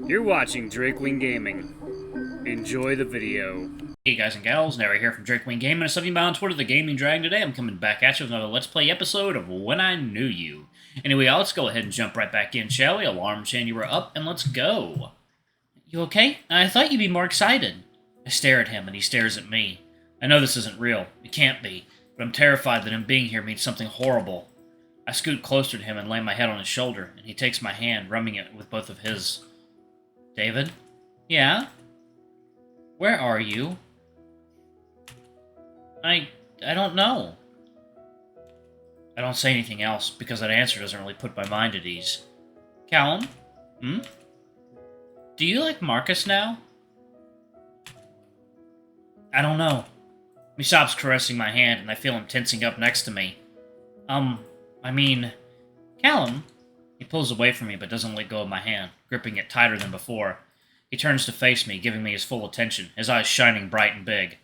You're watching Drakewing Gaming. Enjoy the video. Hey guys and gals, Nary here from Drakewing Gaming, and something about on Twitter, the Gaming Dragon. Today I'm coming back at you with another Let's Play episode of When I Knew You. Anyway, let's go ahead and jump right back in, shall we? Alarm chain, you were up, and let's go. You okay? I thought you'd be more excited. I stare at him, and he stares at me. I know this isn't real. It can't be. But I'm terrified that him being here means something horrible. I scoot closer to him and lay my head on his shoulder, and he takes my hand, rubbing it with both of his. David? Yeah? Where are you? I don't know. I don't say anything else, because that answer doesn't really put my mind at ease. Callum? Hmm? Do you like Marcus now? I don't know. He stops caressing my hand, and I feel him tensing up next to me. Callum? He pulls away from me, but doesn't let go of my hand, gripping it tighter than before. He turns to face me, giving me his full attention, his eyes shining bright and big.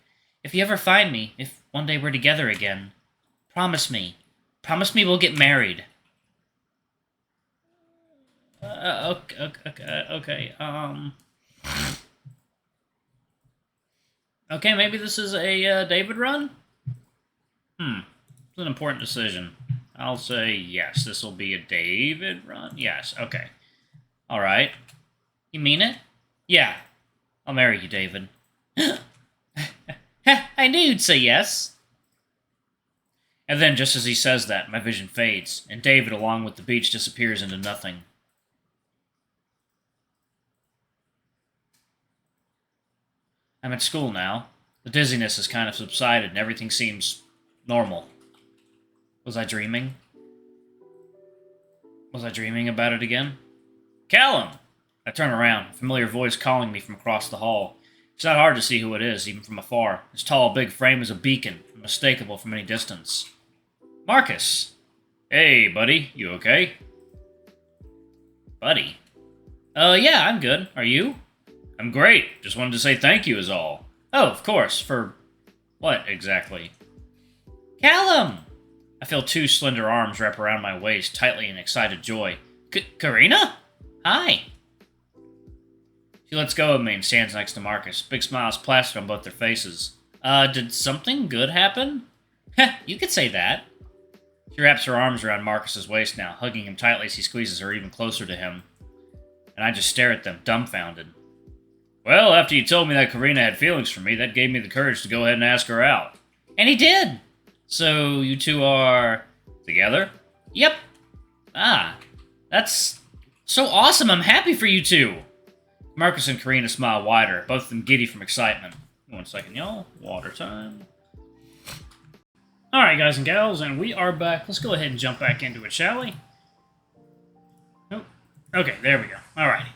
If you ever find me, if one day we're together again, promise me. Promise me we'll get married. Okay. Okay, maybe this is a David run? It's an important decision. I'll say yes, this will be a David run. Yes, okay. Alright. You mean it? Yeah. I'll marry you, David. I knew you'd say yes. And then, just as he says that, my vision fades, and David, along with the beach, disappears into nothing. I'm at school now. The dizziness has kind of subsided, and everything seems normal. Was I dreaming? Was I dreaming about it again? Callum! I turn around, a familiar voice calling me from across the hall. It's not hard to see who it is, even from afar. His tall, big frame is a beacon, unmistakable from any distance. Marcus! Hey, buddy. You okay? Buddy? Yeah, I'm good. Are you? I'm great. Just wanted to say thank you is all. Oh, of course. For what, exactly? Callum! I feel two slender arms wrap around my waist, tightly in excited joy. Karina? Hi. She lets go of me and stands next to Marcus. Big smiles plastered on both their faces. Did something good happen? Heh, you could say that. She wraps her arms around Marcus's waist now, hugging him tightly as he squeezes her even closer to him. And I just stare at them, dumbfounded. Well, after you told me that Karina had feelings for me, that gave me the courage to go ahead and ask her out. And he did! So, you two are together? Yep. Ah, that's so awesome. I'm happy for you two. Marcus and Karina smile wider, both of them giddy from excitement. 1 second, y'all. Water time. Alright, guys and gals, and we are back. Let's go ahead and jump back into it, shall we? Oh, okay, there we go. Alrighty.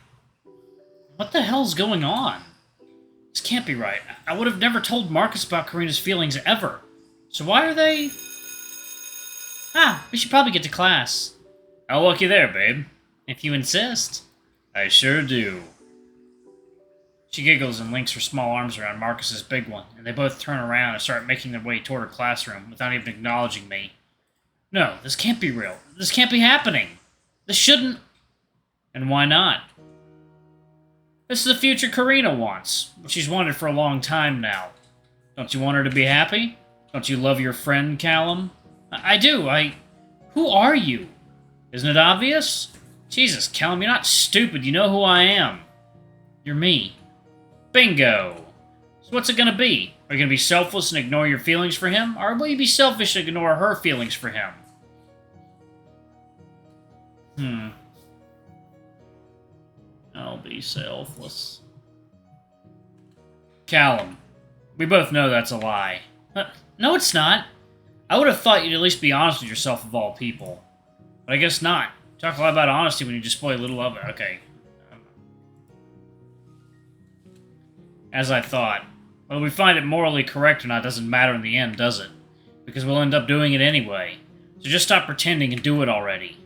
What the hell's going on? This can't be right. I would have never told Marcus about Karina's feelings ever. So why are they... we should probably get to class. I'll walk you there, babe. If you insist. I sure do. She giggles and links her small arms around Marcus's big one, and they both turn around and start making their way toward her classroom without even acknowledging me. No, this can't be real. This can't be happening. This shouldn't... And why not? This is the future Karina wants, what she's wanted for a long time now. Don't you want her to be happy? Don't you love your friend, Callum? I do, Who are you? Isn't it obvious? Jesus, Callum, you're not stupid. You know who I am. You're me. Bingo! So what's it gonna be? Are you gonna be selfless and ignore your feelings for him? Or will you be selfish and ignore her feelings for him? I'll be selfless. Callum, we both know that's a lie. No, it's not. I would have thought you'd at least be honest with yourself of all people. But I guess not. Talk a lot about honesty when you display a little of it. Okay. As I thought. Whether we find it morally correct or not doesn't matter in the end, does it? Because we'll end up doing it anyway. So just stop pretending and do it already.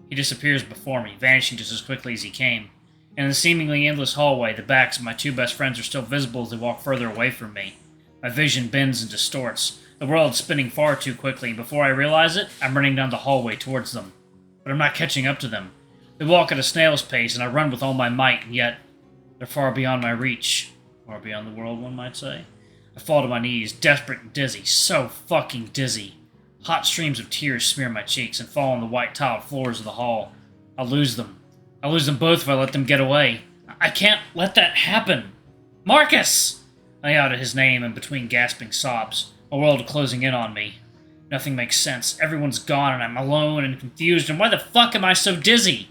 He disappears before me, vanishing just as quickly as he came. In the seemingly endless hallway, the backs of my two best friends are still visible as they walk further away from me. My vision bends and distorts, the world spinning far too quickly, and before I realize it, I'm running down the hallway towards them. But I'm not catching up to them. They walk at a snail's pace, and I run with all my might, and yet They're far beyond my reach. Far beyond the world, one might say. I fall to my knees, desperate and dizzy. So fucking dizzy. Hot streams of tears smear my cheeks and fall on the white tiled floors of the hall. I'll lose them. I'll lose them both if I let them get away. I can't let that happen. Marcus! I yelled his name in between gasping sobs, a world closing in on me. Nothing makes sense. Everyone's gone and I'm alone and confused, and why the fuck am I so dizzy?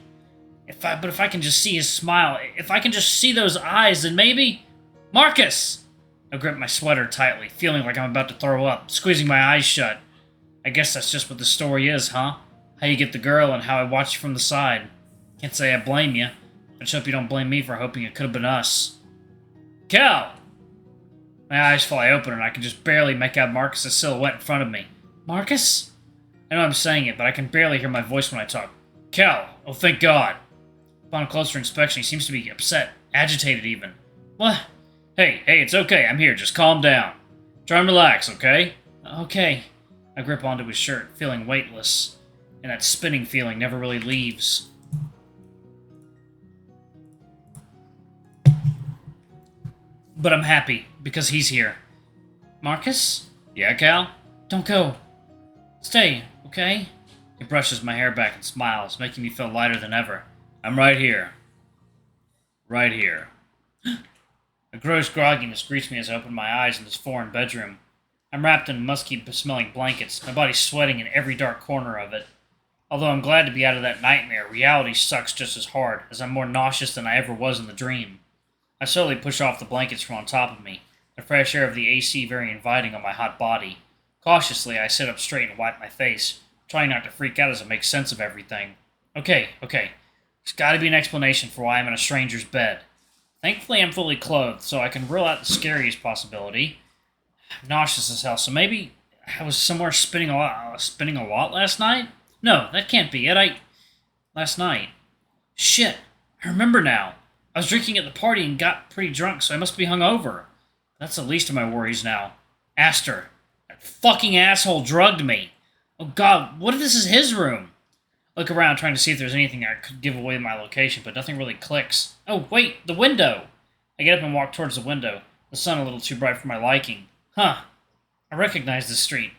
If I can just see his smile, if I can just see those eyes, then maybe... Marcus! I grip my sweater tightly, feeling like I'm about to throw up, squeezing my eyes shut. I guess that's just what the story is, huh? How you get the girl and how I watch you from the side. Can't say I blame you. I just hope you don't blame me for hoping it could have been us. Cal! My eyes fly open and I can just barely make out Marcus' silhouette in front of me. Marcus? I know I'm saying it, but I can barely hear my voice when I talk. Cal! Oh, thank God! Upon closer inspection, he seems to be upset, agitated even. What? Hey, it's okay, I'm here, just calm down. Try and relax, okay? Okay. I grip onto his shirt, feeling weightless, and that spinning feeling never really leaves. But I'm happy, because he's here. Marcus? Yeah, Cal? Don't go. Stay, okay? He brushes my hair back and smiles, making me feel lighter than ever. I'm right here. Right here. A gross grogginess greets me as I open my eyes in this foreign bedroom. I'm wrapped in musky-smelling blankets, my body sweating in every dark corner of it. Although I'm glad to be out of that nightmare, reality sucks just as hard, as I'm more nauseous than I ever was in the dream. I slowly push off the blankets from on top of me, the fresh air of the AC very inviting on my hot body. Cautiously, I sit up straight and wipe my face, trying not to freak out as I make sense of everything. Okay. There's gotta be an explanation for why I'm in a stranger's bed. Thankfully, I'm fully clothed, so I can rule out the scariest possibility. I'm nauseous as hell, so maybe I was somewhere spinning a lot last night? No, that can't be it. Last night. Shit, I remember now. I was drinking at the party and got pretty drunk, so I must be hungover. That's the least of my worries now. Aster. That fucking asshole drugged me. Oh god, what if this is his room? I look around trying to see if there's anything that could give away my location, but nothing really clicks. Oh, wait, the window! I get up and walk towards the window, the sun a little too bright for my liking. Huh. I recognize this street.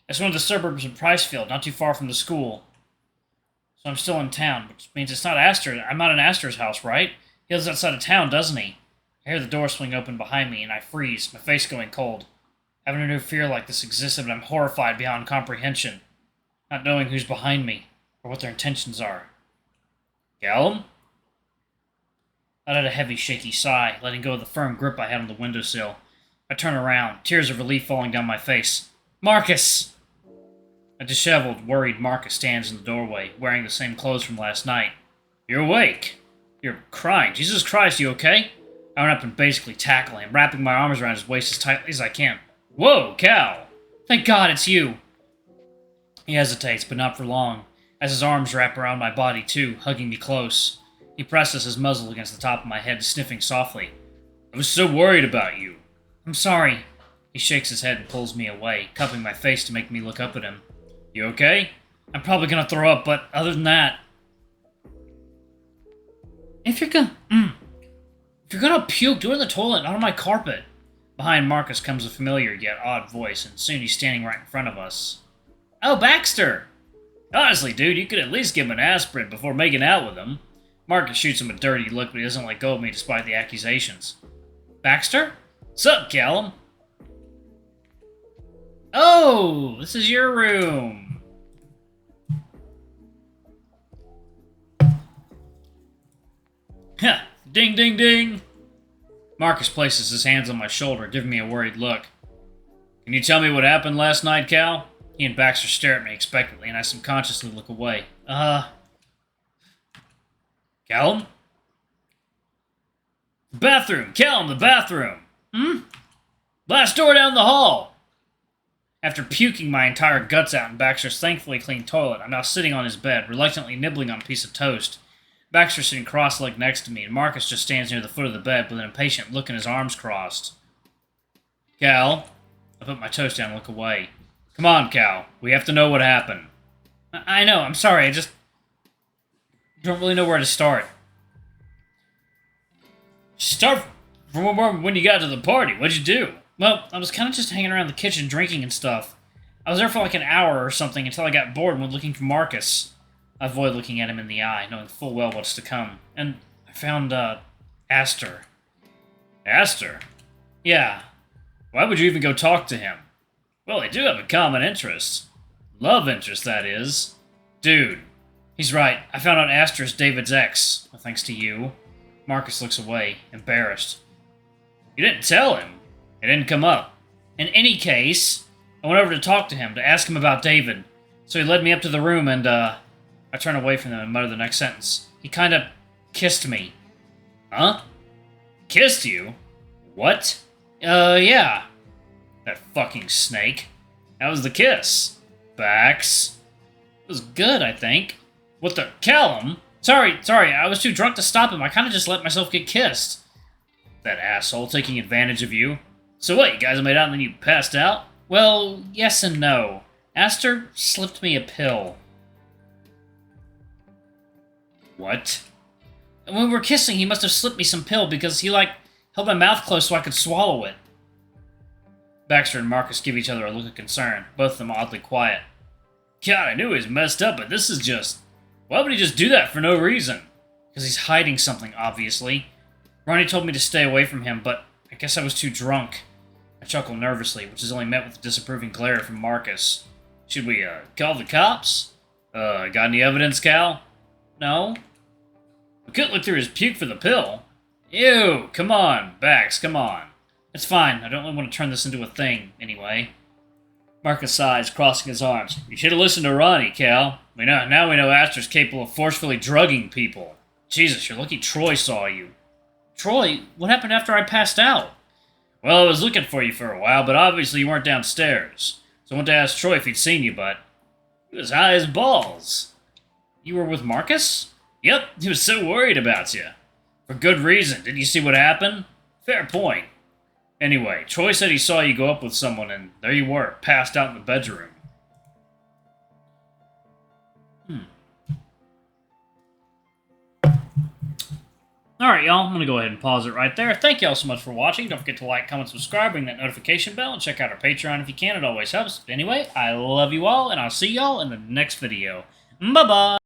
It's one of the suburbs of Pricefield, not too far from the school. So I'm still in town, which means it's not Aster. I'm not in Aster's house, right? He lives outside of town, doesn't he? I hear the door swing open behind me, and I freeze, my face going cold. Having a new fear like this existed, but I'm horrified beyond comprehension, not knowing who's behind me, or what their intentions are. Callum? I let a heavy, shaky sigh, letting go of the firm grip I had on the windowsill. I turn around, tears of relief falling down my face. Marcus! A disheveled, worried Marcus stands in the doorway, wearing the same clothes from last night. You're awake. You're crying. Jesus Christ, you okay? I run up and basically tackle him, wrapping my arms around his waist as tightly as I can. Whoa, Cal! Thank God it's you! He hesitates, but not for long, as his arms wrap around my body too, hugging me close. He presses his muzzle against the top of my head, sniffing softly. I was so worried about you. I'm sorry. He shakes his head and pulls me away, cupping my face to make me look up at him. You okay? I'm probably gonna throw up, but other than that... If you're gonna puke, do it in the toilet, not on my carpet. Behind Marcus comes a familiar yet odd voice, and soon he's standing right in front of us. Oh, Baxter! Honestly, dude, you could at least give him an aspirin before making out with him. Marcus shoots him a dirty look, but he doesn't let go of me despite the accusations. Baxter? Sup, Callum? Oh, this is your room. Heh, ding, ding, ding. Marcus places his hands on my shoulder, giving me a worried look. Can you tell me what happened last night, Cal? He and Baxter stare at me expectantly, and I subconsciously look away. Callum? The bathroom! Callum, the bathroom! Last door down the hall! After puking my entire guts out in Baxter's thankfully clean toilet, I'm now sitting on his bed, reluctantly nibbling on a piece of toast. Baxter's sitting cross-legged next to me, and Marcus just stands near the foot of the bed with an impatient look in his arms crossed. Cal? I put my toast down and look away. Come on, Cal. We have to know what happened. I know, I'm sorry, I just don't really know where to start. Start from when you got to the party. What'd you do? Well, I was kind of just hanging around the kitchen drinking and stuff. I was there for like an hour or something until I got bored and went looking for Marcus. I avoid looking at him in the eye, knowing full well what's to come. And I found, Aster. Aster? Yeah. Why would you even go talk to him? Well, they do have a common interest. Love interest, that is. Dude. He's right. I found out Aster is David's ex, thanks to you. Marcus looks away, embarrassed. You didn't tell him. It didn't come up. In any case, I went over to talk to him, to ask him about David. So he led me up to the room and, I turned away from him and muttered the next sentence. He kinda kissed me. Huh? Kissed you? What? Yeah. That fucking snake. That was the kiss. Bax. It was good, I think. What the... Callum? Sorry, I was too drunk to stop him. I kinda just let myself get kissed. That asshole taking advantage of you. So what, you guys made out and then you passed out? Well, yes and no. Aster slipped me a pill. What? And when we were kissing, he must have slipped me some pill because he, like, held my mouth closed so I could swallow it. Baxter and Marcus give each other a look of concern, both of them oddly quiet. God, I knew he was messed up, but this is just... Why would he just do that for no reason? Because he's hiding something, obviously. Ronnie told me to stay away from him, but I guess I was too drunk. I chuckle nervously, which is only met with a disapproving glare from Marcus. Should we, call the cops? Got any evidence, Cal? No. We couldn't look through his puke for the pill. Ew, come on, Bax, come on. It's fine, I don't really want to turn this into a thing, anyway. Marcus sighs, crossing his arms. You should have listened to Ronnie, Cal. Now we know Aster's capable of forcefully drugging people. Jesus, you're lucky Troy saw you. Troy? What happened after I passed out? Well, I was looking for you for a while, but obviously you weren't downstairs. So I went to ask Troy if he'd seen you, but he was high as balls. You were with Marcus? Yep, he was so worried about you. For good reason. Did you see what happened? Fair point. Anyway, Troy said he saw you go up with someone, and there you were, passed out in the bedroom. Alright, y'all, I'm going to go ahead and pause it right there. Thank y'all so much for watching. Don't forget to like, comment, subscribe, ring that notification bell, and check out our Patreon if you can. It always helps. But anyway, I love you all, and I'll see y'all in the next video. Bye-bye!